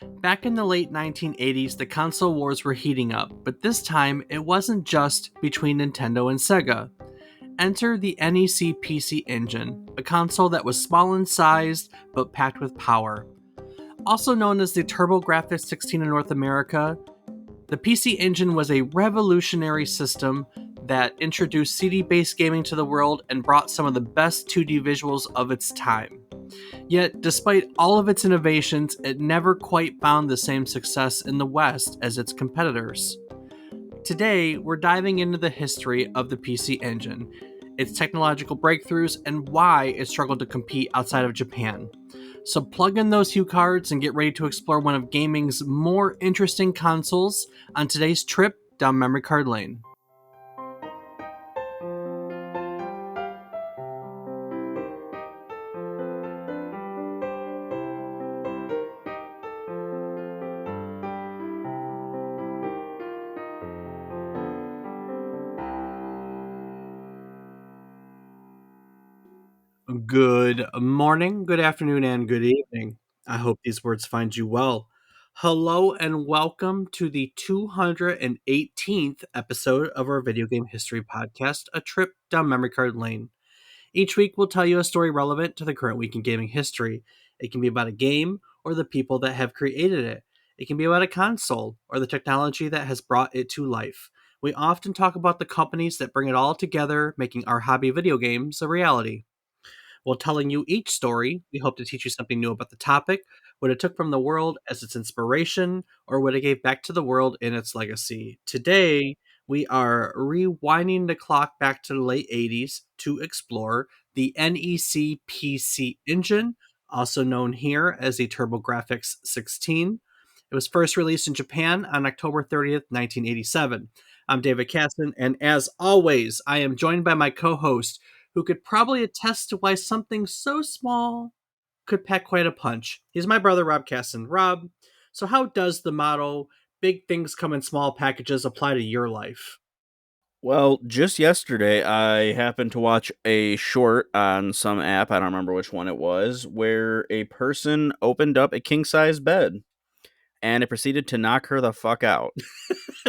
Back in the late 1980s, the console wars were heating up, but this time it wasn't just between Nintendo and Sega. Enter the NEC PC Engine, a console that was small in size but packed with power. Also known as the TurboGrafx 16 in North America, the PC Engine was a revolutionary system that introduced CD-based gaming to the world and brought some of the best 2D visuals of its time. Yet, despite all of its innovations, it never quite found the same success in the West as its competitors. Today, we're diving into the history of the PC Engine, its technological breakthroughs, and why it struggled to compete outside of Japan. So plug in those HuCards and get ready to explore one of gaming's more interesting consoles on today's trip down memory card lane. Good morning, good afternoon, and good evening. I hope these words find you well. Hello and welcome to the 218th episode of our video game history podcast, A Trip Down Memory Card Lane. Each week, we'll tell you a story relevant to the current week in gaming history. It can be about a game or the people that have created it. It can be about a console or the technology that has brought it to life. We often talk about the companies that bring it all together, making our hobby video games a reality. While telling you each story, we hope to teach you something new about the topic, what it took from the world as its inspiration, or what it gave back to the world in its legacy. Today, we are rewinding the clock back to the late 80s to explore the NEC PC Engine, also known here as the TurboGrafx 16. It was first released in Japan on October 30th, 1987. I'm David Casson, and as always, I am joined by my co-host, who could probably attest to why something so small could pack quite a punch. He's my brother, Rob Casson. Rob, so how does the motto, big things come in small packages, apply to your life? Well, just yesterday, I happened to watch a short on some app, I don't remember which one it was, where a person opened up a king-size bed, and it proceeded to knock her the fuck out.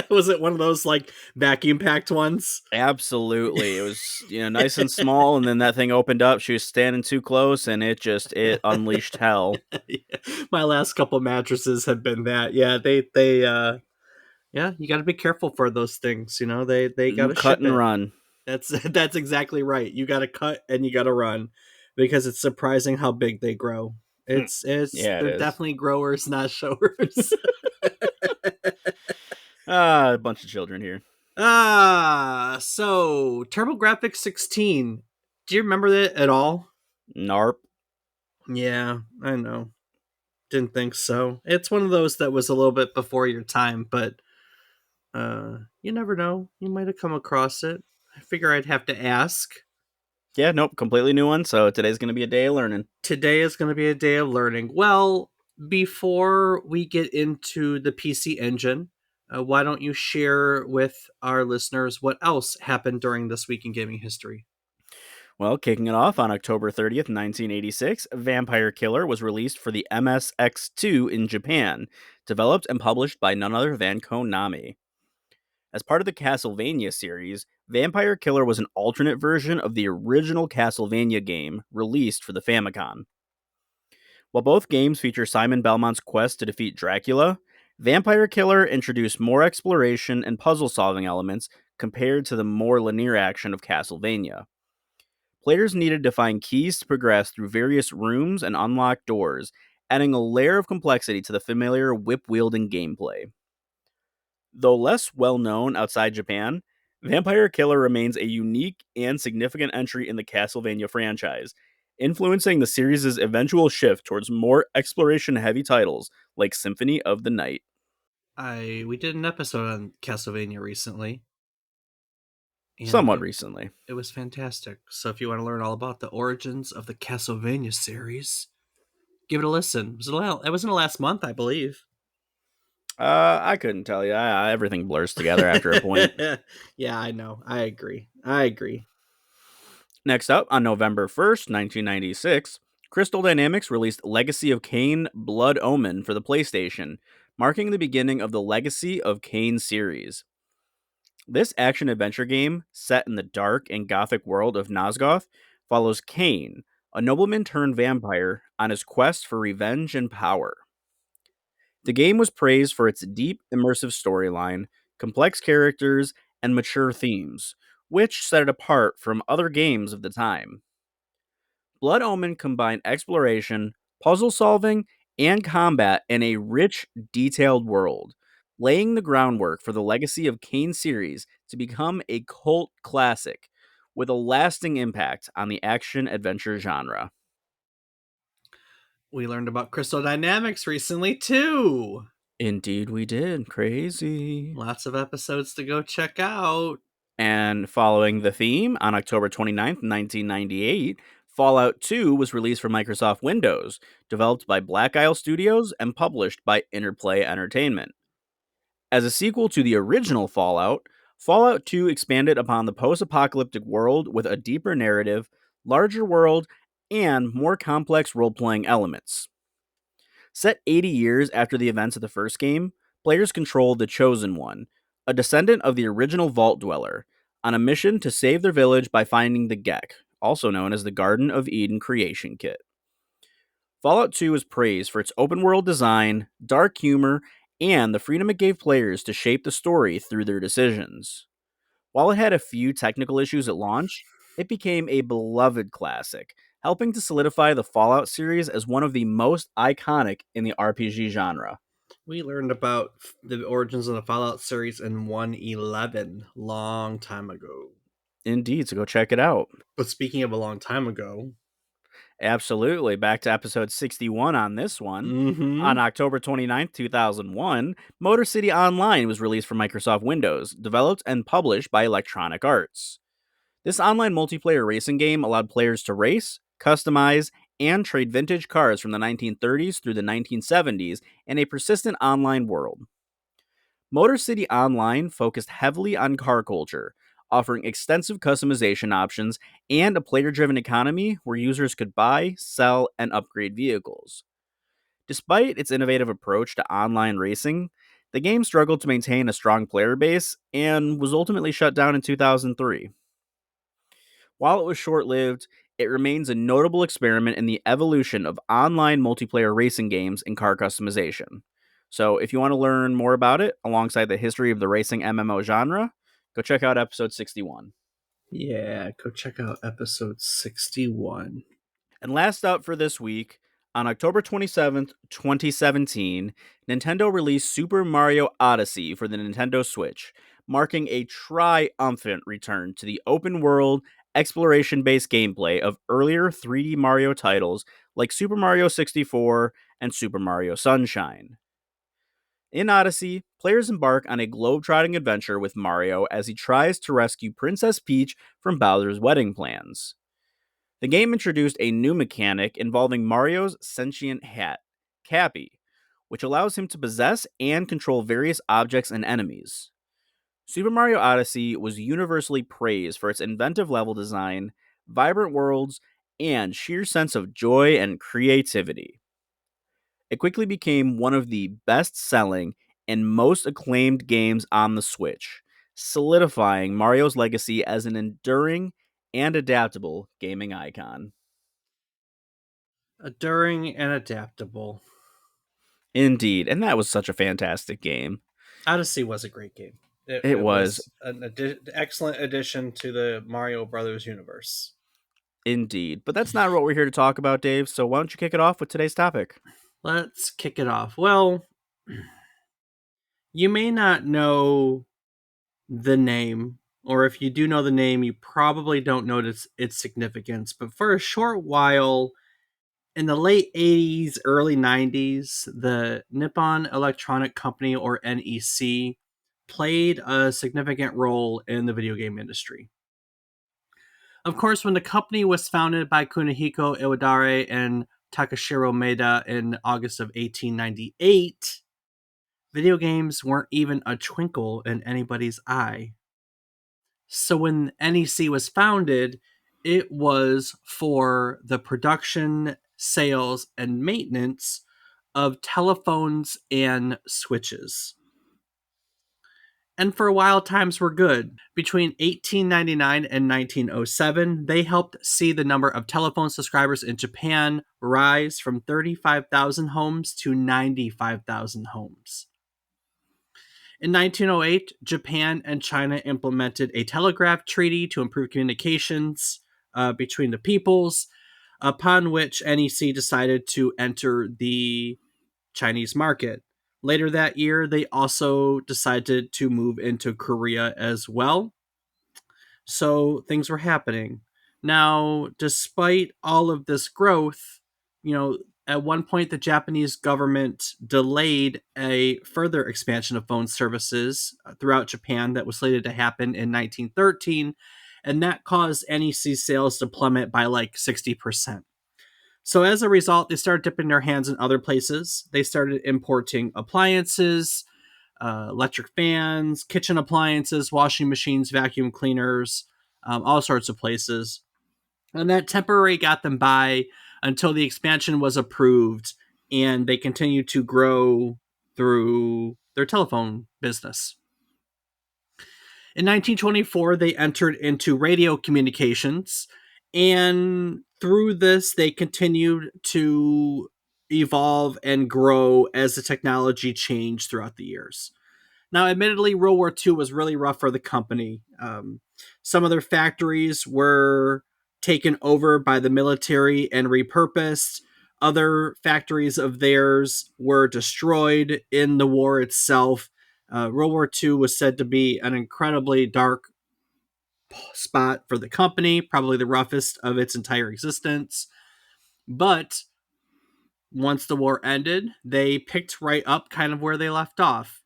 Was it one of those, like, vacuum packed ones? Absolutely. It was, nice and small, and then that thing opened up, she was standing too close, and it unleashed hell. Yeah. My last couple mattresses have been that. Yeah, yeah, you got to be careful for those things. You know, they got to Cut ship and it. run. That's exactly right. You got to cut and you got to run because it's surprising how big they grow. It's Yeah, it they're is. definitely growers, not showers. A bunch of children here. So TurboGrafx 16. Do you remember that at all? Narp. Yeah, I know. Didn't think so. It's one of those that was a little bit before your time, but you never know. You might have come across it. I figure I'd have to ask. Yeah, nope, completely new one, so today's going to be a day of learning. Today is going to be a day of learning. Well, before we get into the PC Engine, why don't you share with our listeners what else happened during this week in gaming history? Well, kicking it off on October 30th, 1986, Vampire Killer was released for the MSX2 in Japan, developed and published by none other than Konami. As part of the Castlevania series, Vampire Killer was an alternate version of the original Castlevania game released for the Famicom. While both games feature Simon Belmont's quest to defeat Dracula, Vampire Killer introduced more exploration and puzzle solving elements compared to the more linear action of Castlevania. Players needed to find keys to progress through various rooms and unlock doors, adding a layer of complexity to the familiar whip-wielding gameplay. Though less well-known outside Japan, Vampire Killer remains a unique and significant entry in the Castlevania franchise, influencing the series' eventual shift towards more exploration-heavy titles like Symphony of the Night. We did an episode on Castlevania recently, and Somewhat recently. it was fantastic. So if you want to learn all about the origins of the Castlevania series, give it a listen. It was in the last month, I believe. I couldn't tell you. Everything blurs together after a point. Yeah, I know. I agree. Next up, on November 1st, 1996, Crystal Dynamics released Legacy of Kain Blood Omen for the PlayStation, marking the beginning of the Legacy of Kain series. This action adventure game, set in the dark and gothic world of Nosgoth, follows Kain, a nobleman turned vampire, on his quest for revenge and power. The game was praised for its deep, immersive storyline, complex characters, and mature themes, which set it apart from other games of the time. Blood Omen combined exploration, puzzle solving, and combat in a rich, detailed world, laying the groundwork for the Legacy of Kain series to become a cult classic with a lasting impact on the action adventure genre. We learned about Crystal Dynamics recently, too. Indeed, we did. Crazy. Lots of episodes to go check out. And following the theme, on October 29th, 1998, Fallout 2 was released for Microsoft Windows, developed by Black Isle Studios and published by Interplay Entertainment. As a sequel to the original Fallout, Fallout 2 expanded upon the post apocalyptic world with a deeper narrative, larger world, and more complex role playing elements. Set 80 years after the events of the first game, players control the Chosen One, a descendant of the original Vault Dweller, on a mission to save their village by finding the Gek, also known as the Garden of Eden Creation Kit. Fallout 2 is praised for its open world design, dark humor, and the freedom it gave players to shape the story through their decisions. While it had a few technical issues at launch, it became a beloved classic, helping to solidify the Fallout series as one of the most iconic in the RPG genre. We learned about the origins of the Fallout series in 111, long time ago. Indeed, so go check it out. But speaking of a long time ago, Absolutely. Back to episode 61 on this one. mm-hmm. On October 29th, 2001, Motor City Online was released for Microsoft Windows, developed and published by Electronic Arts. This online multiplayer racing game allowed players to race, customize, and trade vintage cars from the 1930s through the 1970s in a persistent online world. Motor City Online focused heavily on car culture, offering extensive customization options and a player driven economy where users could buy, sell, and upgrade vehicles. Despite its innovative approach to online racing, the game struggled to maintain a strong player base and was ultimately shut down in 2003. While it was short lived, it remains a notable experiment in the evolution of online multiplayer racing games and car customization. So, if you want to learn more about it alongside the history of the racing MMO genre, go check out episode 61. Yeah, go check out episode 61. And last up for this week, on October 27th, 2017, Nintendo released Super Mario Odyssey for the Nintendo Switch, marking a triumphant return to the open world, exploration based gameplay of earlier 3D Mario titles like Super Mario 64 and Super Mario Sunshine. In Odyssey, players embark on a globe-trotting adventure with Mario as he tries to rescue Princess Peach from Bowser's wedding plans. The game introduced a new mechanic involving Mario's sentient hat, Cappy, which allows him to possess and control various objects and enemies. Super Mario Odyssey was universally praised for its inventive level design, vibrant worlds, and sheer sense of joy and creativity. It quickly became one of the best selling and most acclaimed games on the Switch, solidifying Mario's legacy as an enduring and adaptable gaming icon. Enduring and adaptable. Indeed, and that was such a fantastic game. Odyssey was a great game. It It was was an excellent addition to the Mario Brothers universe. indeed. But that's not what we're here to talk about, Dave, so why don't you kick it off with today's topic? Let's kick it off. Well, you may not know the name, or if you do know the name, you probably don't notice its significance. But for a short while, in the late 80s, early 90s, the Nippon Electronic Company, or NEC, played a significant role in the video game industry. Of course, when the company was founded by Kunihiko Iwadare and Takashiro Maeda in August of 1898, video games weren't even a twinkle in anybody's eye. So when NEC was founded, it was for the production, sales, and maintenance of telephones and switches. And for a while, times were good. Between 1899 and 1907, they helped see the number of telephone subscribers in Japan rise from 35,000 homes to 95,000 homes. In 1908, Japan and China implemented a telegraph treaty to improve communications between the peoples, upon which NEC decided to enter the Chinese market. Later that year, they also decided to move into Korea as well. So things were happening. Now, despite all of this growth, you know, at one point the Japanese government delayed a further expansion of phone services throughout Japan that was slated to happen in 1913, and that caused NEC sales to plummet by like 60%. So as a result, they started dipping their hands in other places. They started importing appliances, electric fans, kitchen appliances, washing machines, vacuum cleaners, all sorts of places. And that temporarily got them by until the expansion was approved and they continued to grow through their telephone business. In 1924, they entered into radio communications, and through this, they continued to evolve and grow as the technology changed throughout the years. Now, admittedly, World War II was really rough for the company. Some of their factories were taken over by the military and repurposed. Other factories of theirs were destroyed in the war itself. World War II was said to be an incredibly dark spot for the company, probably the roughest of its entire existence. But once the war ended, they picked right up kind of where they left off.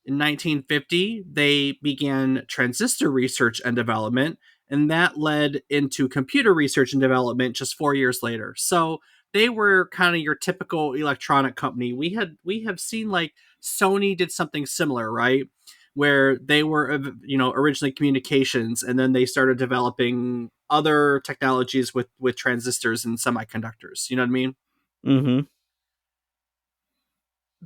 In 1950, they began transistor research and development, and that led into computer research and development just 4 years later. So they were kind of your typical electronic company. We have seen like Sony did something similar, right? Where they were, originally communications, and then they started developing other technologies with transistors and semiconductors. You know what I mean? Mm-hmm.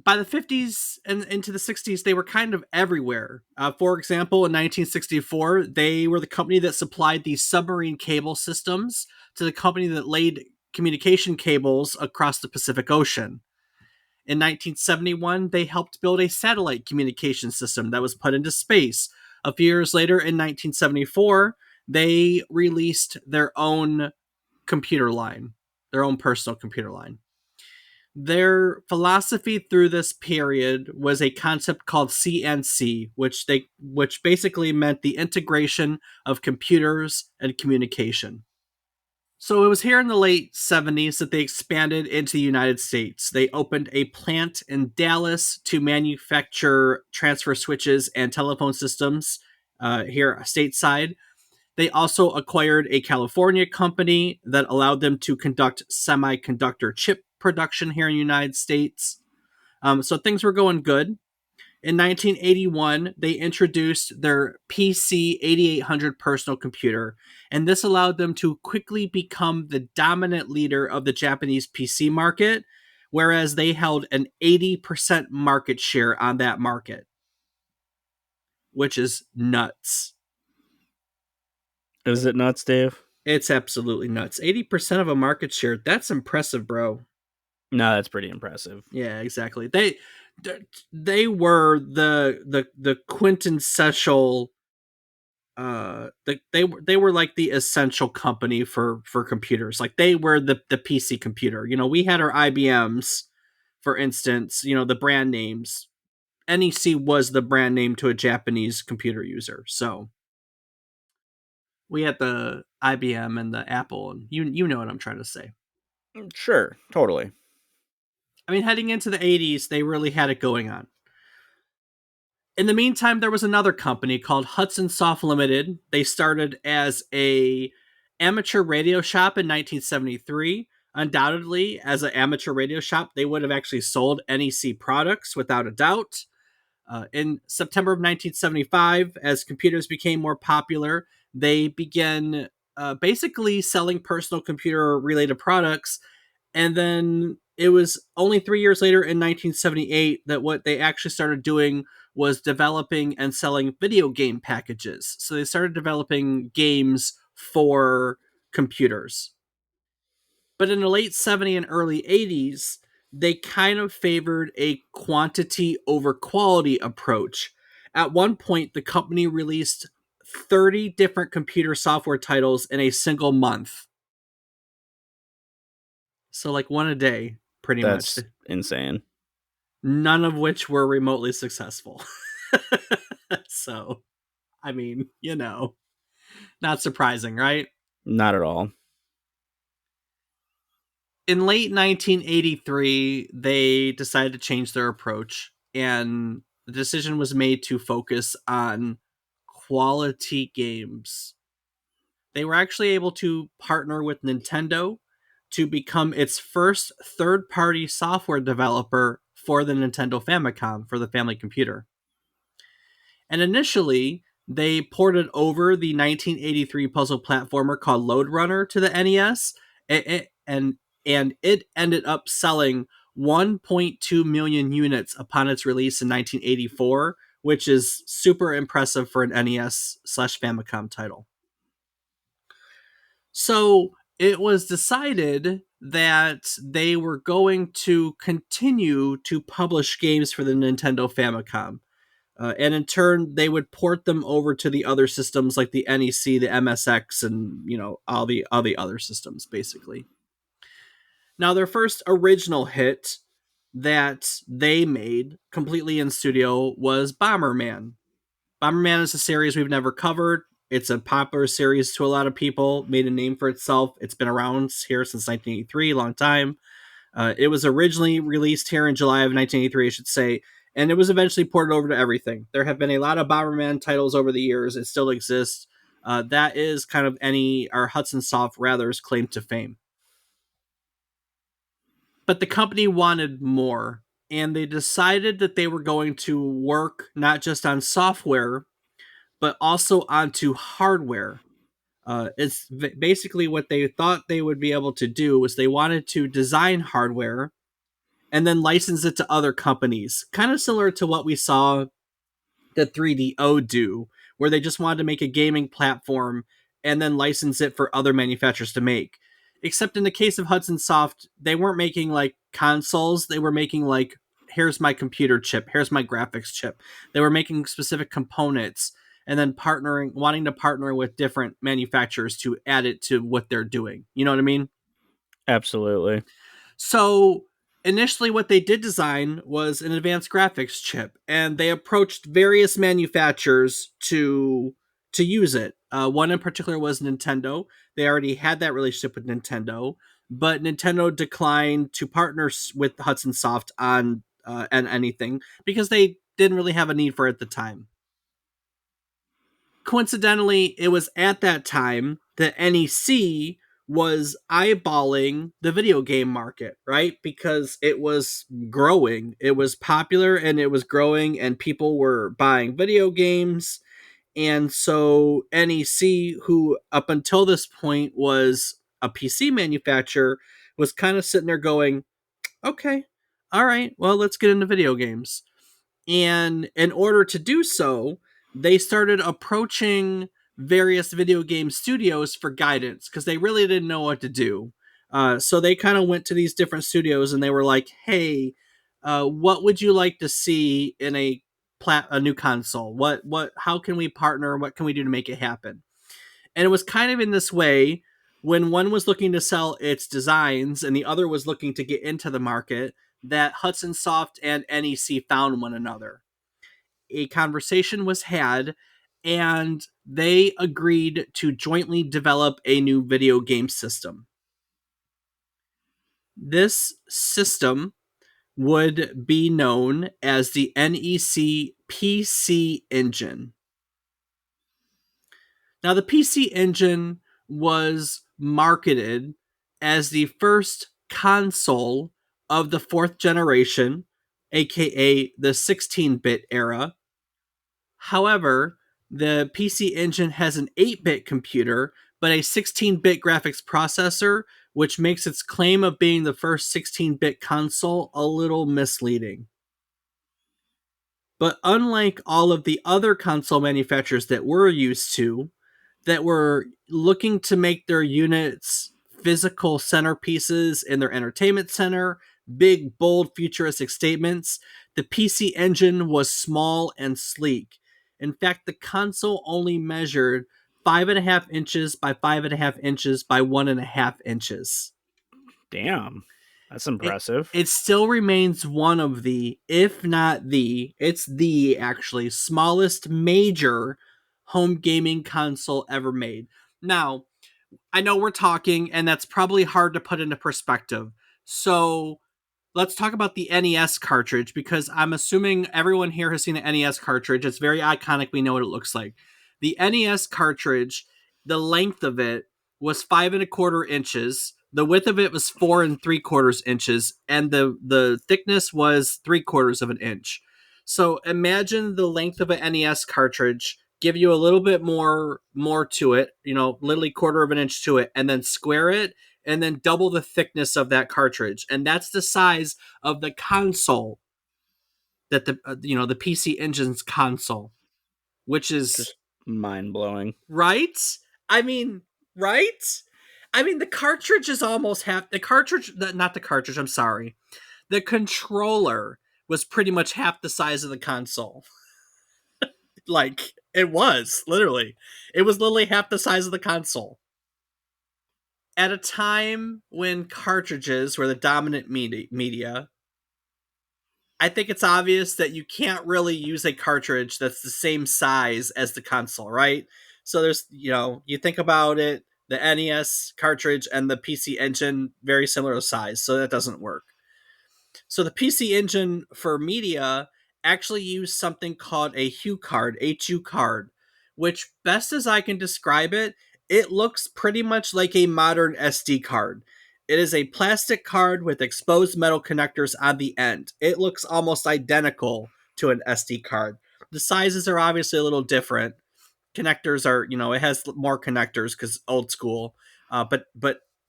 By the 50s and into the 60s, they were kind of everywhere. For example, in 1964, they were the company that supplied the submarine cable systems to the company that laid communication cables across the Pacific Ocean. In 1971, they helped build a satellite communication system that was put into space. A few years later, in 1974, they released their own computer line, their own personal computer line. Their philosophy through this period was a concept called CNC, which basically meant the integration of computers and communication. So it was here in the late 70s that they expanded into the United States. They opened a plant in Dallas to manufacture transfer switches and telephone systems here stateside. They also acquired a California company that allowed them to conduct semiconductor chip production here in the United States. So things were going good. In 1981, they introduced their PC 8800 personal computer, and this allowed them to quickly become the dominant leader of the Japanese PC market, whereas they held an 80% market share on that market, which is nuts. Is it nuts, Dave? It's absolutely nuts. 80% of a market share, that's impressive, bro. No, that's pretty impressive. Yeah, exactly. They were the quintessential they were like the essential company for computers. Like they were the PC computer. You know, we had our IBMs, for instance, you know, the brand names. NEC was the brand name to a Japanese computer user. So we had the IBM and the Apple, and you know what I'm trying to say. Sure, totally. I mean, heading into the 80s, they really had it going on. In the meantime, there was another company called Hudson Soft Limited. They started as a amateur radio shop in 1973. Undoubtedly, as an amateur radio shop, they would have actually sold NEC products without a doubt. In September of 1975, as computers became more popular, they began basically selling personal computer related products And then it was only 3 years later in 1978 that what they actually started doing was developing and selling video game packages. So they started developing games for computers. But in the late 70s and early 80s, they kind of favored a quantity over quality approach. At one point, the company released 30 different computer software titles in a single month. So, like one a day, pretty much. That's insane. None of which were remotely successful. So, I mean, not surprising, right? Not at all. In late 1983, they decided to change their approach, and the decision was made to focus on quality games. They were actually able to partner with Nintendo to become its first third party software developer for the Nintendo Famicom, for the family computer. And initially, they ported over the 1983 puzzle platformer called Lode Runner to the NES, and it ended up selling 1.2 million units upon its release in 1984, which is super impressive for an NES/Famicom title. So it was decided that they were going to continue to publish games for the Nintendo Famicom. And in turn, they would port them over to the other systems like the NEC, the MSX, and all the other systems, basically. Now, their first original hit that they made completely in studio was Bomberman. Bomberman is a series we've never covered. It's a popular series to a lot of people, made a name for itself. It's been around here since 1983, a long time. It was originally released here in July of 1983, I should say, and it was eventually ported over to everything. There have been a lot of Bomberman titles over the years. It still exists. That is kind of our Hudson Soft rather's claim to fame. But the company wanted more, and they decided that they were going to work not just on software, but also onto hardware. It's basically what they thought they would be able to do was they wanted to design hardware and then license it to other companies, kind of similar to what we saw the 3DO do, where they just wanted to make a gaming platform and then license it for other manufacturers to make. Except in the case of Hudson Soft, they weren't making like consoles, they were making like, here's my computer chip, here's my graphics chip. They were making specific components and then wanting to partner with different manufacturers to add it to what they're doing. You know what I mean? Absolutely. So initially, what they did design was an advanced graphics chip, and they approached various manufacturers to use it. One in particular was Nintendo. They already had that relationship with Nintendo, but Nintendo declined to partner with Hudson Soft on anything because they didn't really have a need for it at the time. Coincidentally, it was at that time that NEC was eyeballing the video game market, right? Because it was growing, it was popular, and it was growing, and people were buying video games. And so NEC, who up until this point was a PC manufacturer, was kind of sitting there going, okay, all right, well, let's get into video games. And in order to do so, they started approaching various video game studios for guidance because they really didn't know what to do. So they kind of went to these different studios and they were like, "Hey, what would you like to see in a new console? How can we partner? What can we do to make it happen?" And it was kind of in this way when one was looking to sell its designs and the other was looking to get into the market that Hudson Soft and NEC found one another. A conversation was had, and they agreed to jointly develop a new video game system. This system would be known as the NEC PC Engine. Now, the PC Engine was marketed as the first console of the fourth generation, aka the 16-bit era. However, the PC Engine has an 8-bit computer, but a 16-bit graphics processor which makes its claim of being the first 16-bit console a little misleading. But unlike all of the other console manufacturers that we're used to, that were looking to make their units physical centerpieces in their entertainment center, big, bold, futuristic statements, the PC Engine was small and sleek. In fact, the console only measured 5.5 inches by 5.5 inches by 1.5 inches. Damn. That's it impressive. it still remains one of the, if not the, it's the actually smallest major home gaming console ever made. Now, I know we're talking, and that's probably hard to put into perspective. So let's talk about the NES cartridge, because I'm assuming everyone here has seen the NES cartridge. It's very iconic. We know what it looks like. The NES cartridge, the length of it was 5.25 inches. The width of it was 4.75 inches, and the thickness was 3/4 of an inch. So imagine the length of an NES cartridge. Give you a little bit more to it, literally 1/4 of an inch to it, and then square it, and then double the thickness of that cartridge, and that's the size of the console that the PC Engine's console, which is Just mind blowing. right. I mean, right. I mean, the cartridge is almost half the cartridge. Not the cartridge. I'm sorry. The controller was pretty much half the size of the console. Like it was literally, it was literally half the size of the console. At a time when cartridges were the dominant media, I think it's obvious that you can't really use a cartridge that's the same size as the console, right? So there's, you think about it, the NES cartridge and the PC Engine, very similar size, so that doesn't work. So the PC Engine for media actually used something called a HuCard, HuCard, which, best as I can describe it, it looks pretty much like a modern SD card. It is a plastic card with exposed metal connectors on the end. It looks almost identical to an SD card. The sizes are obviously a little different. Connectors are, it has more connectors because old school. But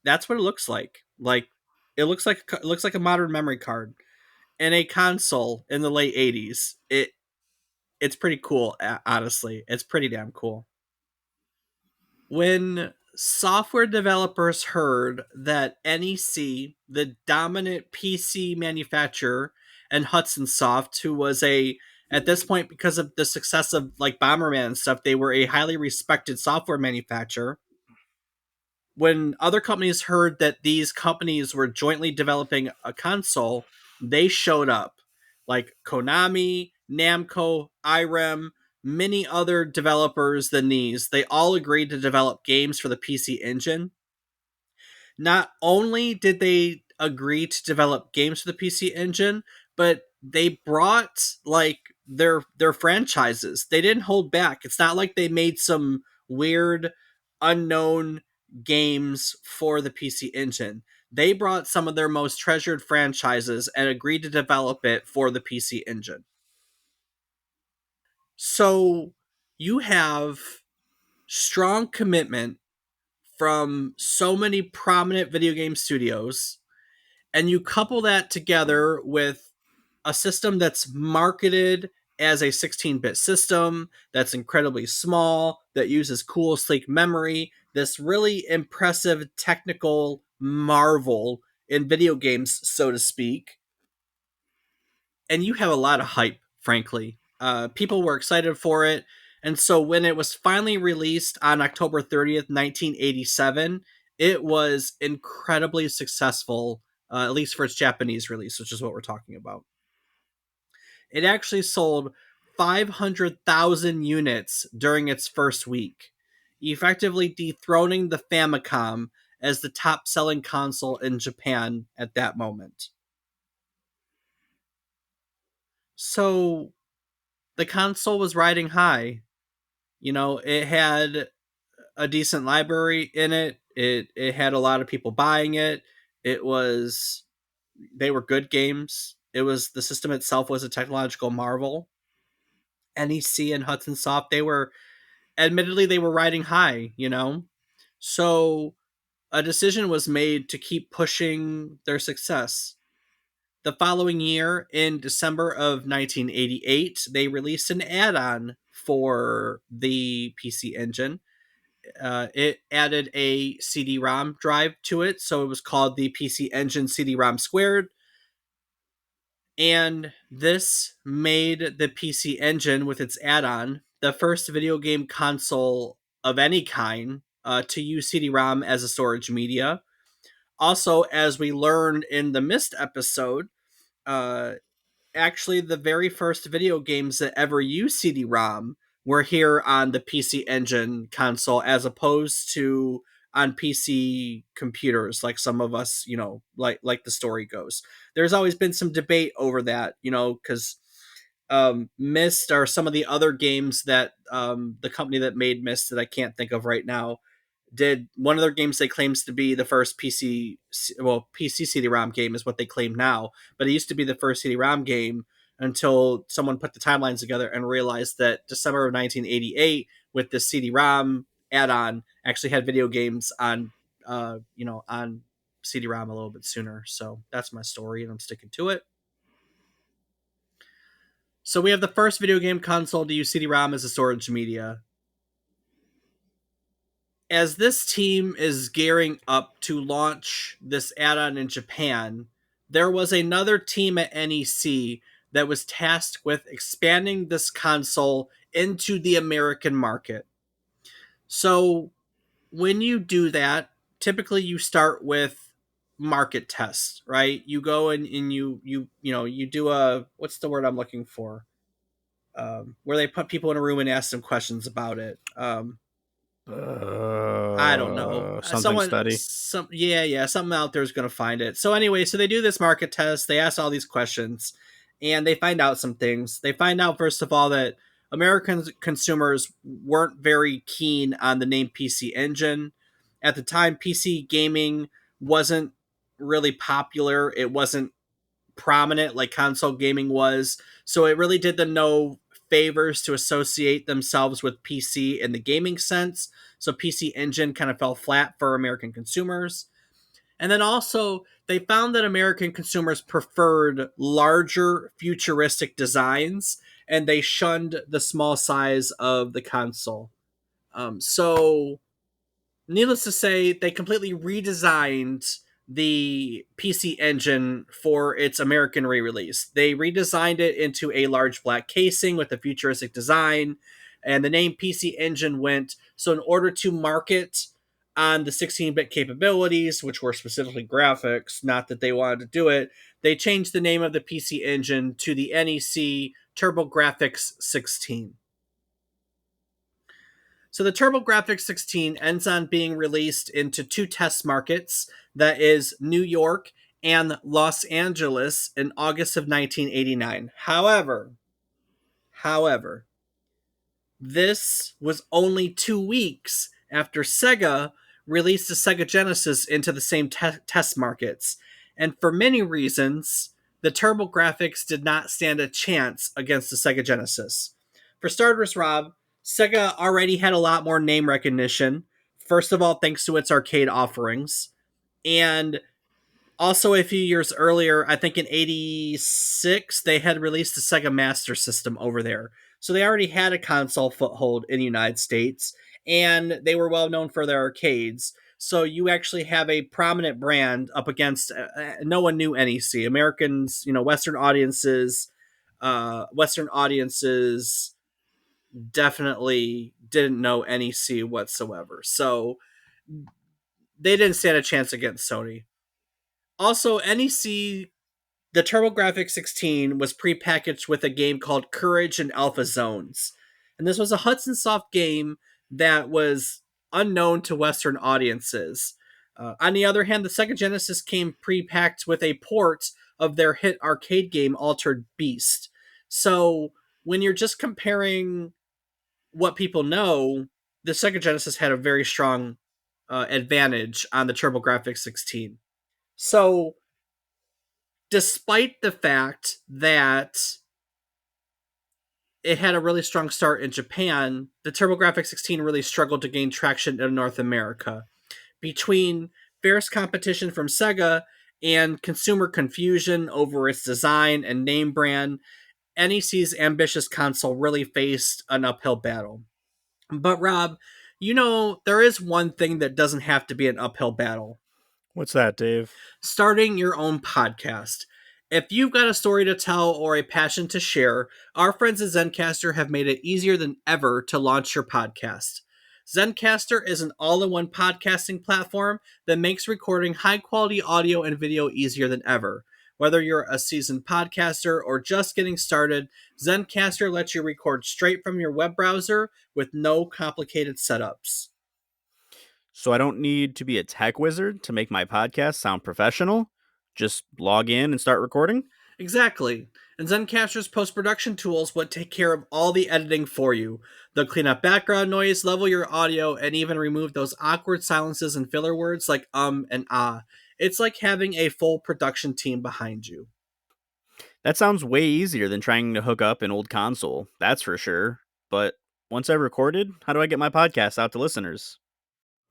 that's what it looks like. Like it looks like a modern memory card and a console in the late 80s. It's pretty cool, honestly. It's pretty damn cool. When software developers heard that NEC, the dominant PC manufacturer, and Hudson Soft, who was at this point, because of the success of like Bomberman and stuff, they were a highly respected software manufacturer. When other companies heard that these companies were jointly developing a console, they showed up. Like Konami, Namco, IREM, many other developers than these, they all agreed to develop games for the PC Engine. Not only did they agree to develop games for the PC Engine, but they brought like their franchises. They didn't hold back. It's not like they made some weird unknown games for the PC Engine. They brought some of their most treasured franchises and agreed to develop it for the PC Engine. So you have strong commitment from so many prominent video game studios, and you couple that together with a system that's marketed as a 16-bit system that's incredibly small, that uses cool sleek memory, this really impressive technical marvel in video games, so to speak. And you have a lot of hype, frankly. People were excited for it. And so when it was finally released on October 30th, 1987, it was incredibly successful, at least for its Japanese release, which is what we're talking about. It actually sold 500,000 units during its first week, effectively dethroning the Famicom as the top selling console in Japan at that moment. So the console was riding high. It had a decent library in it. It had a lot of people buying it. It was They were good games. The system itself was a technological marvel. NEC and Hudson Soft, they were riding high. So a decision was made to keep pushing their success. The following year, in December of 1988, they released an add on for the PC Engine. It added a CD ROM drive to it, so it was called the PC Engine CD ROM Squared. And this made the PC Engine, with its add on, the first video game console of any kind to use CD ROM as a storage media. Also, as we learned in the Mist episode, uh, actually the very first video games that ever used CD-ROM were here on the PC Engine console, as opposed to on PC computers, like some of us, like the story goes. There's always been some debate over that, because Myst or some of the other games that the company that made Myst, that I can't think of right now, did. One of their games they claims to be the first PC CD-ROM game is what they claim now, but it used to be the first CD-ROM game until someone put the timelines together and realized that December of 1988, with the CD-ROM add-on, actually had video games on on CD-ROM a little bit sooner. So that's my story, and I'm sticking to it. So we have the first video game console to use CD-ROM as a storage media. As this team is gearing up to launch this add-on in Japan, there was another team at NEC that was tasked with expanding this console into the American market. So when you do that, typically you start with market tests, right? You go and you do a, what's the word I'm looking for? Where they put people in a room and ask them questions about it. I don't know. Something steady. Yeah, something out there is going to find it. So anyway, so they do this market test. They ask all these questions, and they find out some things. They find out, first of all, that American consumers weren't very keen on the name PC Engine. At the time, PC gaming wasn't really popular. It wasn't prominent like console gaming was. So it really did them no favors to associate themselves with PC in the gaming sense. So PC Engine kind of fell flat for American consumers. And then also, they found that American consumers preferred larger, futuristic designs, and they shunned the small size of the console. So needless to say, they completely redesigned the PC Engine for its American re-release. They redesigned it into a large black casing with a futuristic design, and the name PC Engine went. So in order to market on the 16-bit capabilities, which were specifically graphics, not that they wanted to do it, they changed the name of the PC Engine to the NEC TurboGrafx 16. So the TurboGrafx 16 ends on being released into two test markets, that is New York and Los Angeles, in August of 1989. However, this was only 2 weeks after Sega released the Sega Genesis into the same test markets. And for many reasons, the TurboGrafx did not stand a chance against the Sega Genesis. For starters, Rob, Sega already had a lot more name recognition. First of all, thanks to its arcade offerings. And also, a few years earlier, I think in '86, they had released the Sega Master System over there. So they already had a console foothold in the United States, and they were well known for their arcades. So you actually have a prominent brand up against. No one knew NEC. Americans, Western audiences definitely didn't know NEC whatsoever. So they didn't stand a chance against Sony. Also, NEC, the TurboGrafx 16 was prepackaged with a game called Courage and Alpha Zones. And this was a Hudson Soft game that was unknown to Western audiences. On the other hand, the Sega Genesis came pre-packed with a port of their hit arcade game Altered Beast. So when you're just comparing what people know, the Sega Genesis had a very strong advantage on the TurboGrafx 16. So despite the fact that it had a really strong start in Japan, the TurboGrafx 16 really struggled to gain traction in North America. Between fierce competition from Sega, and consumer confusion over its design and name brand, NEC's ambitious console really faced an uphill battle. But Rob, there is one thing that doesn't have to be an uphill battle: What's that, Dave? starting your own podcast. If you've got a story to tell or a passion to share, our friends at Zencaster have made it easier than ever to launch your podcast. Zencaster is an all in one podcasting platform that makes recording high quality audio and video easier than ever. Whether you're a seasoned podcaster or just getting started, Zencaster lets you record straight from your web browser with no complicated setups. So I don't need to be a tech wizard to make my podcast sound professional. Just log in and start recording. Exactly. And Zencaster's post production tools would take care of all the editing for you. They'll clean up background noise, level your audio, and even remove those awkward silences and filler words like and ah. It's like having a full production team behind you. That sounds way easier than trying to hook up an old console, that's for sure. But once I've recorded, how do I get my podcast out to listeners?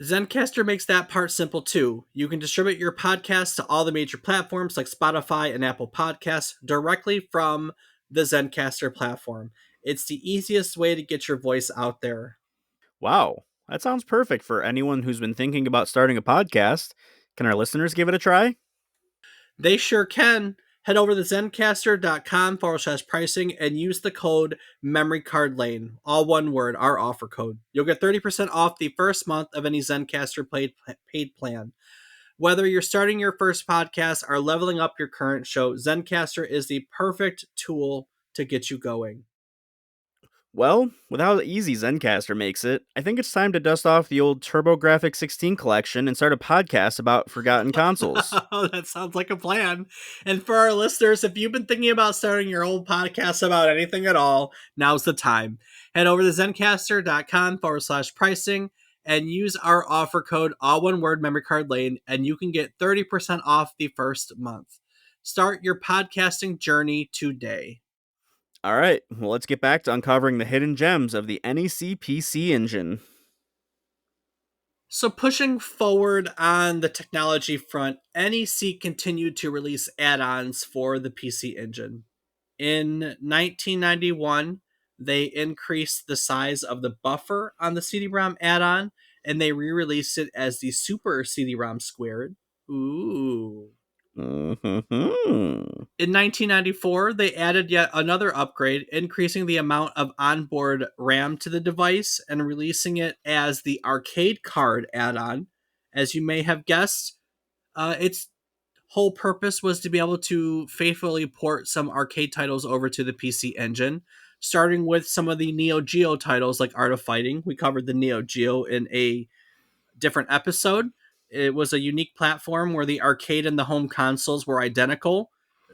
Zencaster makes that part simple too. You can distribute your podcast to all the major platforms like Spotify and Apple Podcasts directly from the Zencaster platform. It's the easiest way to get your voice out there. Wow, that sounds perfect for anyone who's been thinking about starting a podcast. Can our listeners give it a try? They sure can. Head over to zencaster.com/pricing and use the code MemoryCardLane, all one word, our offer code. You'll get 30% off the first month of any Zencaster paid plan. Whether you're starting your first podcast or leveling up your current show, Zencaster is the perfect tool to get you going. Well, with how easy Zencaster makes it, I think it's time to dust off the old TurboGrafx 16 collection and start a podcast about forgotten consoles. That sounds like a plan. And for our listeners, if you've been thinking about starting your own podcast about anything at all, now's the time. Head over to zencaster.com/pricing and use our offer code, all one word, memory card lane, and you can get 30% off the first month. Start your podcasting journey today. All right, well, let's get back to uncovering the hidden gems of the NEC PC engine. So, pushing forward on the technology front, NEC continued to release add ons for the PC Engine. In 1991, they increased the size of the buffer on the CD-ROM add-on, and they re-released it as the Super CD-ROM Squared. Ooh. Mm-hmm. In 1994, they added yet another upgrade, increasing the amount of onboard RAM to the device and releasing it as the Arcade Card add-on. As you may have guessed, its whole purpose was to be able to faithfully port some arcade titles over to the PC Engine, starting with some of the Neo Geo titles like Art of Fighting. We covered the Neo Geo in a different episode. It was a unique platform where the arcade and the home consoles were identical.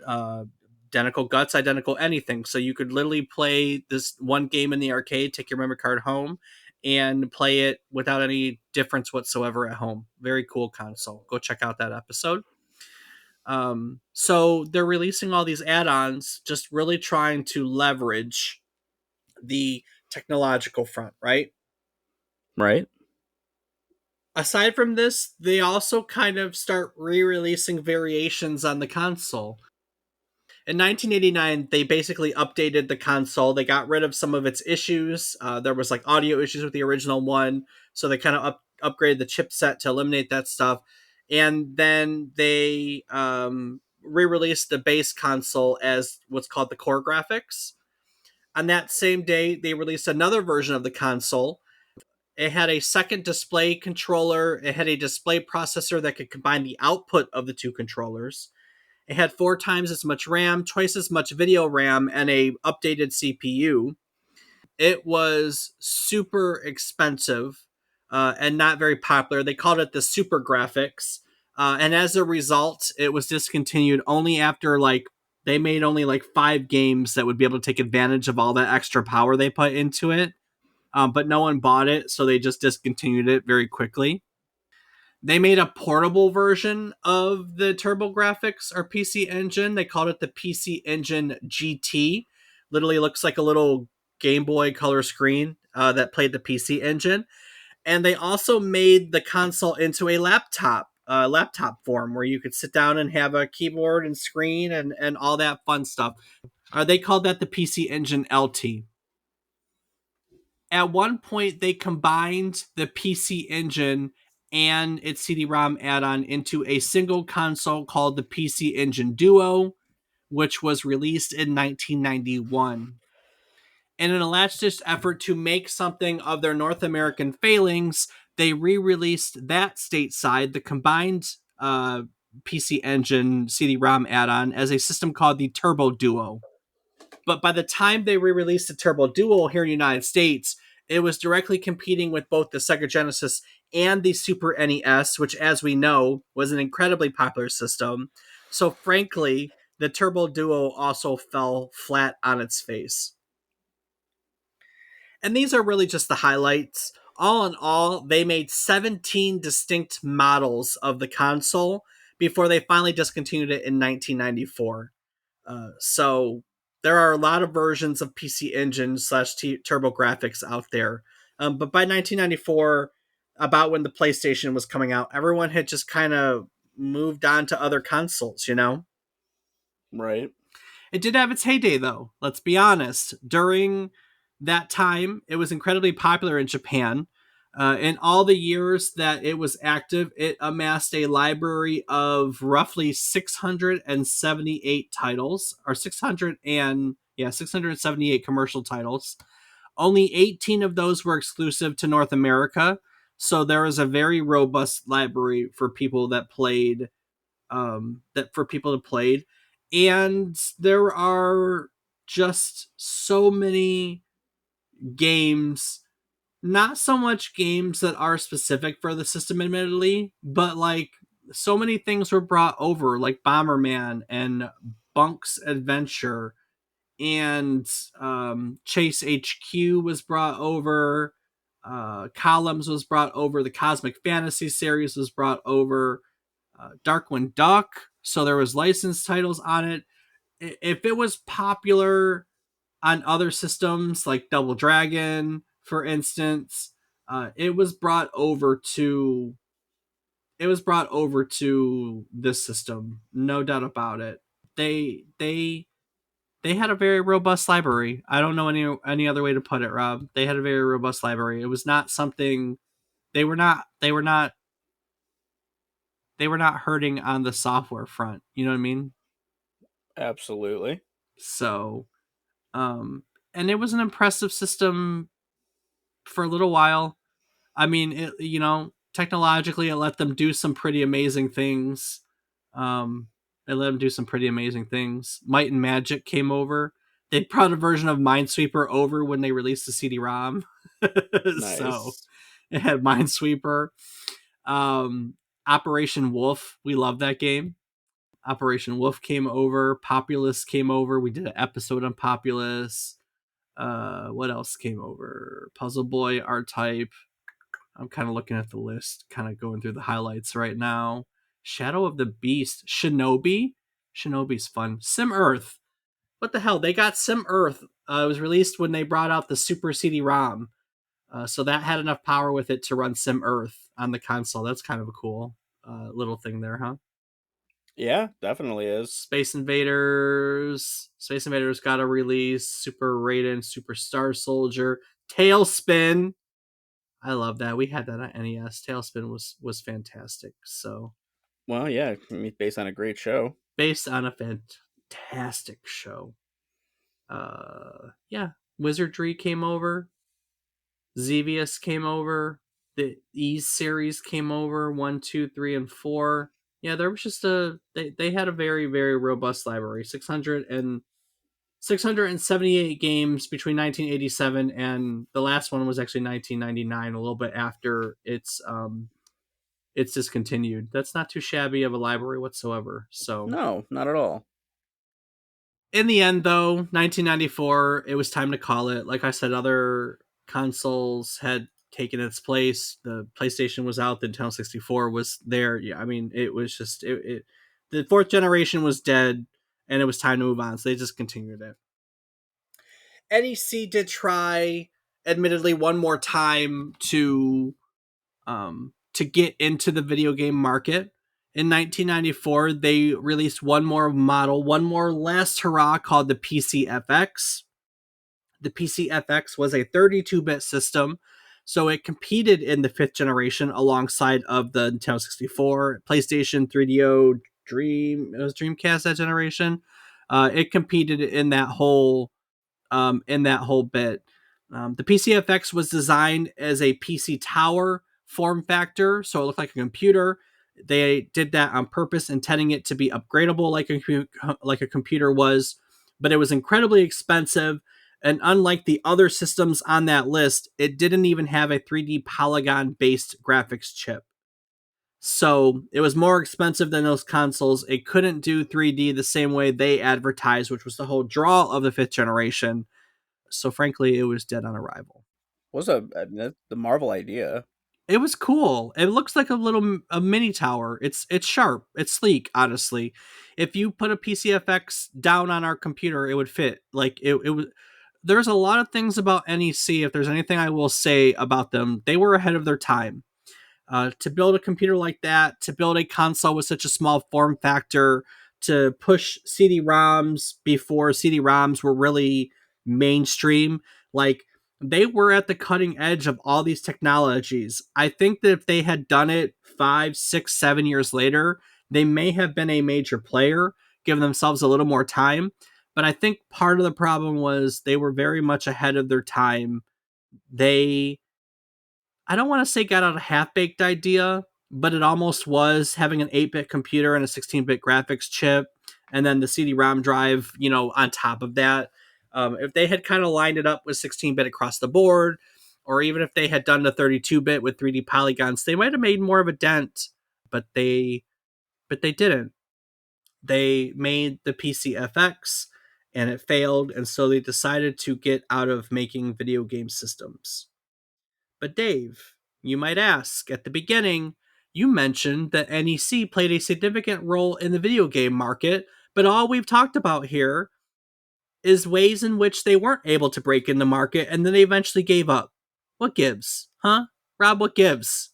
Identical guts, identical anything. So you could literally play this one game in the arcade, take your memory card home, and play it without any difference whatsoever at home. Very cool console. Go check out that episode. So they're releasing all these add-ons, just really trying to leverage the technological front, right? Right? Aside from this, they also kind of start re-releasing variations on the console. In 1989, they basically updated the console. They got rid of some of its issues. There was like audio issues with the original one, so they kind of upgraded the chipset to eliminate that stuff. And then they re-released the base console as what's called the core graphics. On that same day, they released another version of the console. It had a second display controller. It had a display processor that could combine the output of the two controllers. It had 4 times as much RAM, twice as much video RAM, and a updated CPU. It was super expensive and not very popular. They called it the Super Graphics, and as a result, it was discontinued only after they made only 5 games that would be able to take advantage of all that extra power they put into it. But no one bought it, so they just discontinued it very quickly. They made a portable version of the TurboGrafx or PC Engine. They called it the PC Engine GT. Literally looks like a little Game Boy Color screen that played the PC Engine. And they also made the console into a laptop. laptop form where you could sit down and have a keyboard and screen and all that fun stuff. They called that the PC Engine LT. At one point, they combined the PC Engine and its CD-ROM add-on into a single console called the PC Engine Duo, which was released in 1991. And in a last-ditch effort to make something of their North American failings, they re-released that stateside, the combined PC Engine CD-ROM add-on, as a system called the Turbo Duo. But by the time they re-released the Turbo Duo here in the United States, it was directly competing with both the Sega Genesis and the Super NES, which, as we know, was an incredibly popular system. So, frankly, the Turbo Duo also fell flat on its face. And these are really just the highlights. All in all, they made 17 distinct models of the console before they finally discontinued it in 1994. So there are a lot of versions of PC Engine slash Turbo Graphics out there. But by 1994, about when the PlayStation was coming out, everyone had just kind of moved on to other consoles, you know? Right. It did have its heyday, though. Let's be honest. During that time, it was incredibly popular in Japan. In all the years that it was active, it amassed a library of roughly 678 titles, or 678 commercial titles. Only 18 of those were exclusive to North America, so there is a very robust library for people that played and there are just so many games, not so much games that are specific for the system admittedly, but like so many things were brought over, like Bomberman and Bunk's Adventure, and Chase HQ was brought over, Columns was brought over, the Cosmic Fantasy series was brought over, Darkwing Duck. So there was licensed titles on it. If it was popular on other systems like Double Dragon, for instance, it was brought over to this system, no doubt about it. They had a very robust library. I don't know any other way to put it, Rob. They had a very robust library. It was not something they were not hurting on the software front. You know what I mean? Absolutely. So, and it was an impressive system for a little while. I mean, technologically, it let them do some pretty amazing things. Um, it let them do some pretty amazing things. Might and Magic came over. They brought a version of Minesweeper over when they released the CD-ROM. So Nice. it had Minesweeper. Um, Operation Wolf, we love that game. Operation Wolf came over. Populous came over. We did an episode on Populous. What else came over? Puzzle Boy, R-Type. I'm kind of looking at the list, kind of going through the highlights right now. Shadow of the Beast, Shinobi. Shinobi's fun. Sim Earth. What the hell? They got Sim Earth. It was released when they brought out the Super CD-ROM. So that had enough power with it to run Sim Earth on the console. That's kind of a cool little thing there, huh? Yeah, definitely is. Space Invaders. Space Invaders got a release. Super Raiden, Super Star Soldier, Tailspin. I love that. We had that on NES. Tailspin was fantastic. So Well, yeah, I mean, based on a great show. based on a fantastic show. Yeah, Wizardry came over. Xevious came over. The Ease series came over. 1, 2, 3, and 4. Yeah, there was just they had a very, very robust library. 678 games between 1987 and the last one was actually 1999, a little bit after it's discontinued. That's not too shabby of a library whatsoever. So No, not at all. in the end, though, 1994, it was time to call it. Like I said, other consoles had taken its place. The PlayStation was out. The Nintendo 64 was there. Yeah, I mean, it was just the fourth generation was dead, and it was time to move on. So they just continued it. NEC did try, admittedly, one more time to get into the video game market. In 1994, they released one more model, one more last hurrah called the PCFX. The PCFX was a 32-bit system, so it competed in the fifth generation alongside of the Nintendo 64, PlayStation 3DO, Dream. It was Dreamcast that generation. It competed in that whole bit. The PCFX was designed as a PC tower form factor, so it looked like a computer. They did that on purpose, intending it to be upgradable like a computer was, but it was incredibly expensive. And unlike the other systems on that list, it didn't even have a 3D polygon based graphics chip. So it was more expensive than those consoles. It couldn't do 3D the same way they advertised, which was the whole draw of the fifth generation. So frankly, it was dead on arrival. That's the Marvel idea. It was cool. It looks like a mini tower. It's sharp. It's sleek. Honestly, if you put a PCFX down on our computer, it would fit. Like it was. There's a lot of things about NEC. If there's anything I will say about them, they were ahead of their time. To build a computer like that, to build a console with such a small form factor, to push CD-ROMs before CD-ROMs were really mainstream, like they were at the cutting edge of all these technologies. I think that if they had done it 5, 6, 7 years later, they may have been a major player, given themselves a little more time. But I think part of the problem was they were very much ahead of their time. They I don't want to say got out a half baked idea, but it almost was having an 8-bit computer and a 16-bit graphics chip, and then the CD-ROM drive, on top of that. If they had kind of lined it up with 16-bit across the board, or even if they had done the 32-bit with 3D polygons, they might have made more of a dent. But they didn't. They made the PCFX, and it failed, and so they decided to get out of making video game systems. But Dave, you might ask, at the beginning, you mentioned that NEC played a significant role in the video game market, but all we've talked about here is ways in which they weren't able to break in the market and then they eventually gave up. What gives? Huh? Rob, what gives?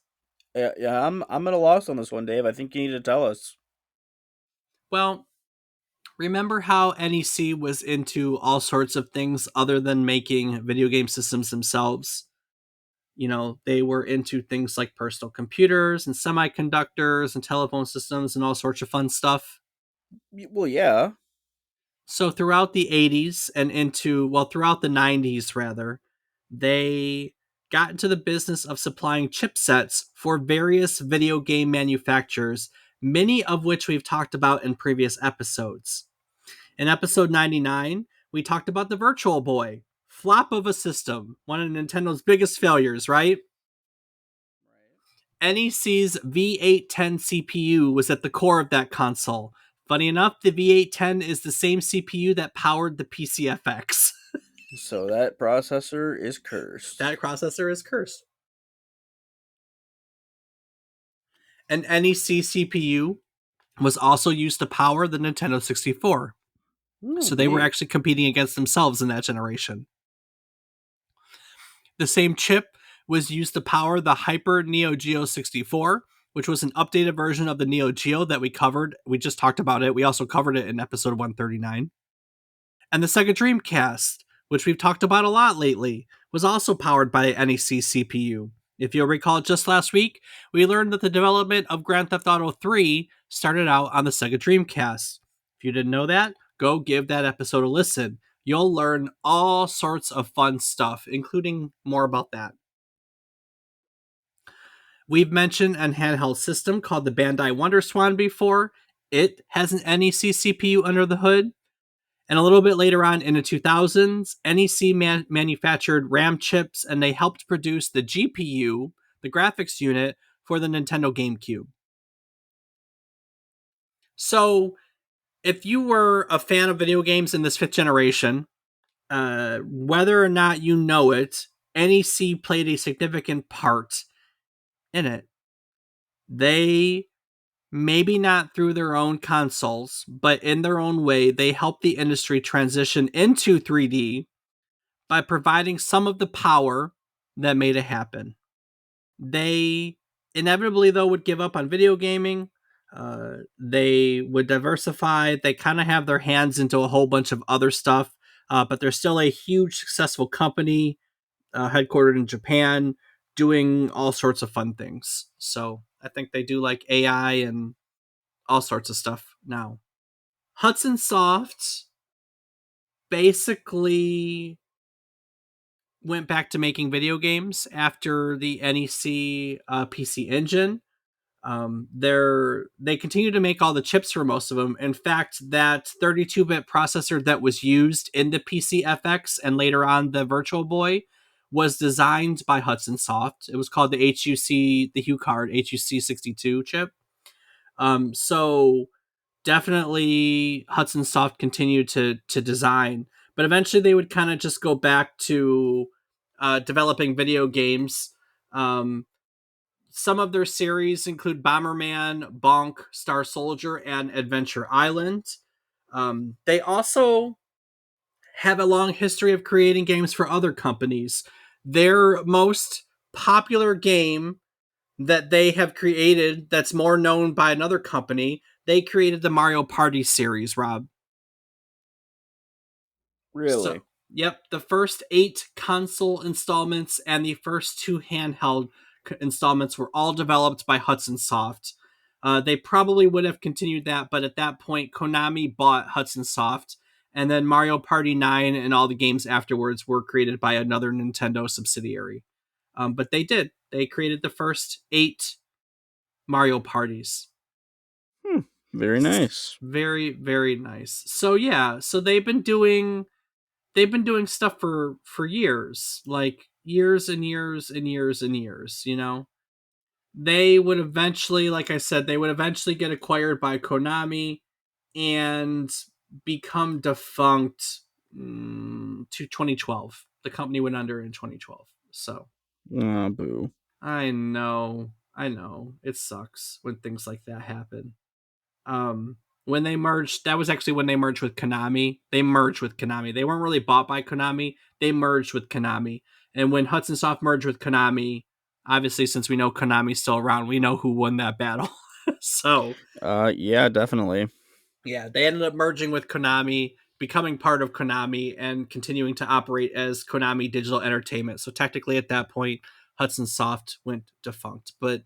Yeah, I'm at a loss on this one, Dave. I think you need to tell us. Well, remember how NEC was into all sorts of things other than making video game systems themselves? They were into things like personal computers and semiconductors and telephone systems and all sorts of fun stuff. Well, yeah. So throughout the 80s and throughout the 90s, rather, they got into the business of supplying chipsets for various video game manufacturers, many of which we've talked about in previous episodes. In episode 99, we talked about the Virtual Boy, flop of a system, one of Nintendo's biggest failures, right? NEC's V810 CPU was at the core of that console. Funny enough, the V810 is the same CPU that powered the PCFX. So that processor is cursed. That processor is cursed. An NEC CPU was also used to power the Nintendo 64. Oh, So they were neat. actually competing against themselves in that generation. The same chip was used to power the Hyper Neo Geo 64, which was an updated version of the Neo Geo that we covered. We just talked about it. We also covered it in episode 139. And the Sega Dreamcast, which we've talked about a lot lately, was also powered by an NEC CPU. If you'll recall, just last week, we learned that the development of Grand Theft Auto 3 started out on the Sega Dreamcast. If you didn't know that, go give that episode a listen. You'll learn all sorts of fun stuff, including more about that. We've mentioned an handheld system called the Bandai WonderSwan before. It has an NEC CPU under the hood. And a little bit later on in the 2000s, NEC manufactured RAM chips and they helped produce the GPU, the graphics unit, for the Nintendo GameCube. So, if you were a fan of video games in this fifth generation, whether or not you know it, NEC played a significant part in it. They, maybe not through their own consoles, but in their own way, they helped the industry transition into 3D by providing some of the power that made it happen. They inevitably, though, would give up on video gaming. They would diversify. They kind of have their hands into a whole bunch of other stuff, but they're still a huge, successful company headquartered in Japan, doing all sorts of fun things. So I think they do like AI and all sorts of stuff now. Hudson Soft basically went back to making video games after the NEC PC Engine. They continue to make all the chips for most of them. In fact, that 32-bit processor that was used in the PCFX and later on the Virtual Boy was designed by Hudson Soft. It was called the HuCard HUC 62 chip. So definitely Hudson Soft continued to design, but eventually they would kind of just go back to developing video games. Um, some of their series include Bomberman, Bonk, Star Soldier, and Adventure Island. They also have a long history of creating games for other companies. Their most popular game that they have created that's more known by another company, they created the Mario Party series, Rob. So, Really? yep, the first 8 console installments and the first 2 handheld installments were all developed by Hudson Soft. They probably would have continued that, but at that point, Konami bought Hudson Soft, and then Mario Party 9 and all the games afterwards were created by another Nintendo subsidiary. But they did. They created the first 8 Mario Parties. Hmm. Very nice. Very, very nice. So yeah, so they've been doing stuff for years, like years and years and years and years, you know. They would eventually, like I said, they would eventually get acquired by Konami and become defunct to 2012. The company went under in 2012. So, Ah, boo. I know. It sucks when things like that happen. um when they merged, that was actually when they merged with Konami. They merged with Konami. They weren't really bought by Konami. They merged with Konami. And when Hudson Soft merged with Konami, obviously since we know Konami's still around, we know who won that battle. So, Yeah, definitely. yeah, they ended up merging with Konami, becoming part of Konami and continuing to operate as Konami Digital Entertainment. So technically at that point, Hudson Soft went defunct. But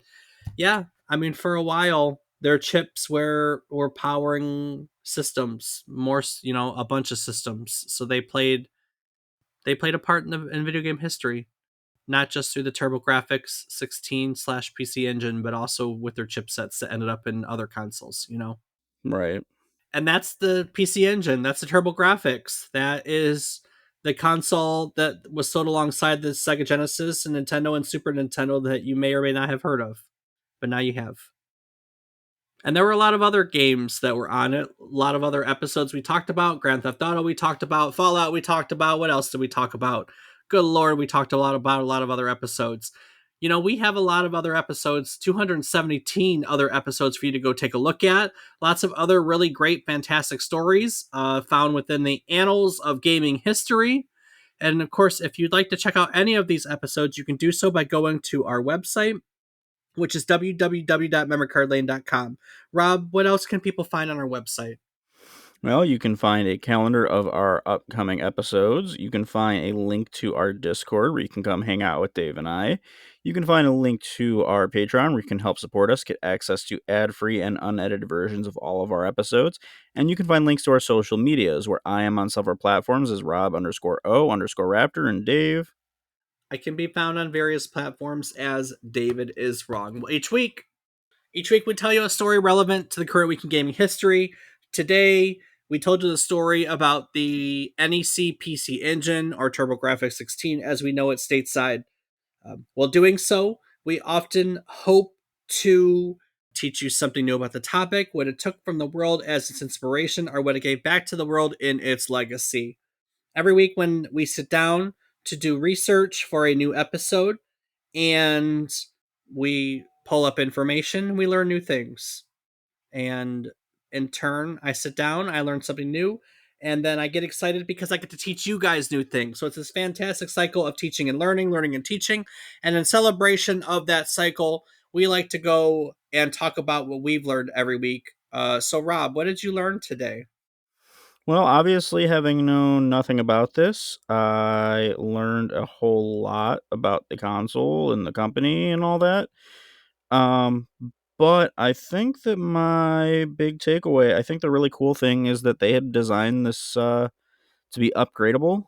yeah, I mean, for a while, their chips were powering systems, more, a bunch of systems. So they played a part in video game history, not just through the TurboGrafx 16 / PC Engine, but also with their chipsets that ended up in other consoles. Right. And that's the PC Engine. That's the TurboGrafx. That is the console that was sold alongside the Sega Genesis and Nintendo and Super Nintendo that you may or may not have heard of, but now you have. And there were a lot of other games that were on it. A lot of other episodes we talked about. Grand Theft Auto we talked about. Fallout we talked about. What else did we talk about? Good Lord, we talked a lot about a lot of other episodes. We have a lot of other episodes, 217 other episodes for you to go take a look at. Lots of other really great, fantastic stories found within the annals of gaming history. And of course, if you'd like to check out any of these episodes, you can do so by going to our website, which is www.memorycardlane.com. Rob, what else can people find on our website? Well, you can find a calendar of our upcoming episodes. You can find a link to our Discord where you can come hang out with Dave and I. You can find a link to our Patreon where you can help support us, get access to ad-free and unedited versions of all of our episodes. And you can find links to our social medias where I am on several platforms as Rob_O_Raptor and Dave. I can be found on various platforms as David is Wrong. Well, each week we tell you a story relevant to the current week in gaming history. Today, we told you the story about the NEC PC Engine, or TurboGrafx 16 as we know it stateside. While doing so, we often hope to teach you something new about the topic, what it took from the world as its inspiration, or what it gave back to the world in its legacy. Every week when we sit down to do research for a new episode and we pull up information, we learn new things. And in turn, I sit down, I learn something new, and then I get excited because I get to teach you guys new things. So it's this fantastic cycle of teaching and learning and teaching. And in celebration of that cycle, we like to go and talk about what we've learned every week. So, Rob, what did you learn today? Well, obviously, having known nothing about this, I learned a whole lot about the console and the company and all that. Um, but I think that my big takeaway, I think the really cool thing is that they had designed this to be upgradable.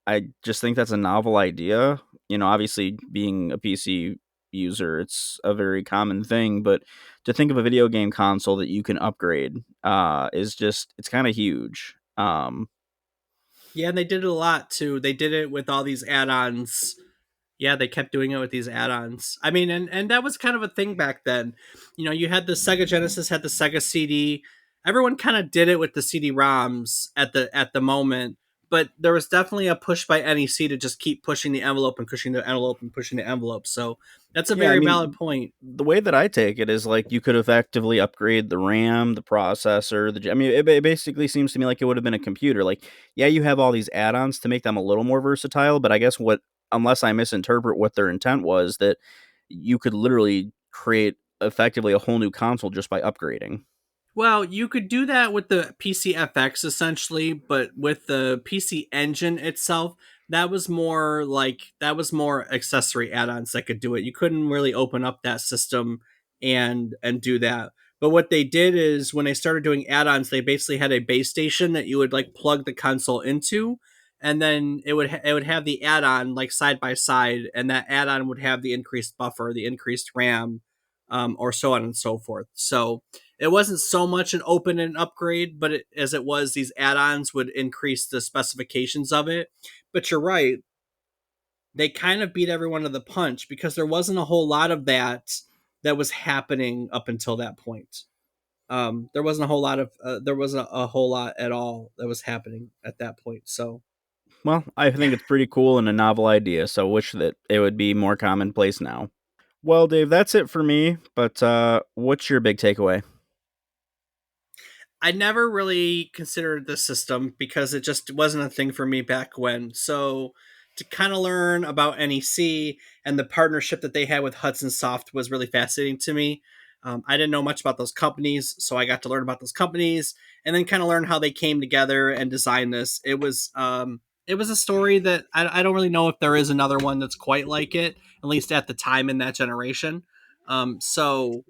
I just think that's a novel idea. Obviously, being a PC user, it's a very common thing, but to think of a video game console that you can upgrade is just, it's kind of huge. Yeah, and they did it a lot too. They did it with all these add-ons. Yeah, they kept doing it with these add-ons. I mean, and that was kind of a thing back then. You had the Sega Genesis, had the Sega CD. Everyone kind of did it with the CD-ROMs at the moment, but there was definitely a push by NEC to just keep pushing the envelope and pushing the envelope and pushing the envelope. So that's a Yeah, I very valid mean, point. the way that I take it is like you could effectively upgrade the RAM, the processor, I mean, it basically seems to me like it would have been a computer. Like, yeah, you have all these add-ons to make them a little more versatile, but I guess unless I misinterpret what their intent was, that you could literally create effectively a whole new console just by upgrading. Well, you could do that with the PCFX essentially, but with the PC Engine itself, that was more accessory add-ons that could do it. You couldn't really open up that system and do that. But what they did is when they started doing add-ons, they basically had a base station that you would like plug the console into, and then it would have the add-on like side by side, and that add-on would have the increased buffer, the increased RAM, or so on and so forth. So it wasn't so much an open and upgrade, but as it was, these add-ons would increase the specifications of it. But you're right; they kind of beat everyone to the punch because there wasn't a whole lot of that was happening up until that point. There wasn't a whole lot at all that was happening at that point. So Well, I think it's pretty cool and a novel idea, so wish that it would be more commonplace now. Well, Dave, that's it for me, but what's your big takeaway? I never really considered the system because it just wasn't a thing for me back when. So to kind of learn about NEC and the partnership that they had with Hudson Soft was really fascinating to me. I didn't know much about those companies, so I got to learn about those companies and then kind of learn how they came together and designed this. It was a story that I don't really know if there is another one that's quite like it, at least at the time in that generation. So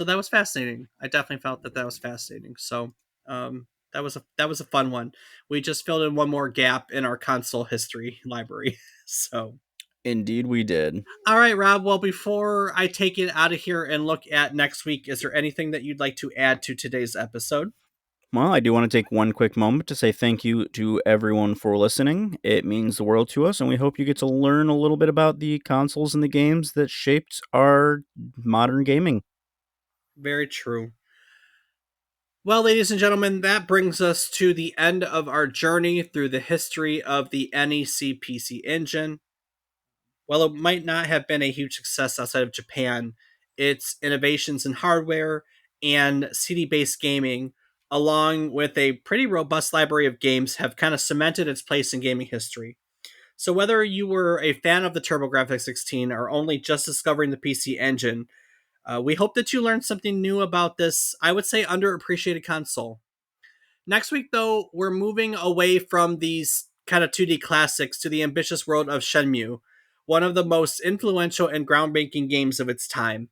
that was fascinating. I definitely felt that was fascinating. So that was a fun one. We just filled in one more gap in our console history library. So Indeed, we did. all right, Rob. Well, before I take it out of here and look at next week, is there anything that you'd like to add to today's episode? Well, I do want to take one quick moment to say thank you to everyone for listening. It means the world to us, and we hope you get to learn a little bit about the consoles and the games that shaped our modern gaming. Very true. Well, ladies and gentlemen, that brings us to the end of our journey through the history of the NEC PC Engine. While it might not have been a huge success outside of Japan, its innovations in hardware and CD based gaming, along with a pretty robust library of games, have kind of cemented its place in gaming history. So, whether you were a fan of the TurboGrafx 16 or only just discovering the PC Engine, we hope that you learned something new about this, I would say, underappreciated console. Next week, though, we're moving away from these kind of 2D classics to the ambitious world of Shenmue, one of the most influential and groundbreaking games of its time.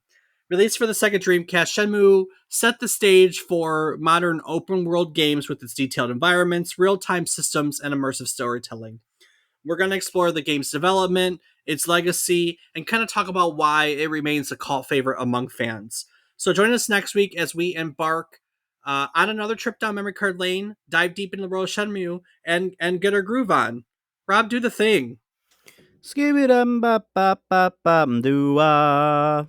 Released for the Sega Dreamcast, Shenmue set the stage for modern open world games with its detailed environments, real time systems, and immersive storytelling. We're going to explore the game's development, its legacy, and kind of talk about why it remains a cult favorite among fans. So join us next week as we embark on another trip down memory card lane, dive deep into the world of Shenmue, and get our groove on. Rob, do the thing. Skibidi dum ba ba ba bum doo ah.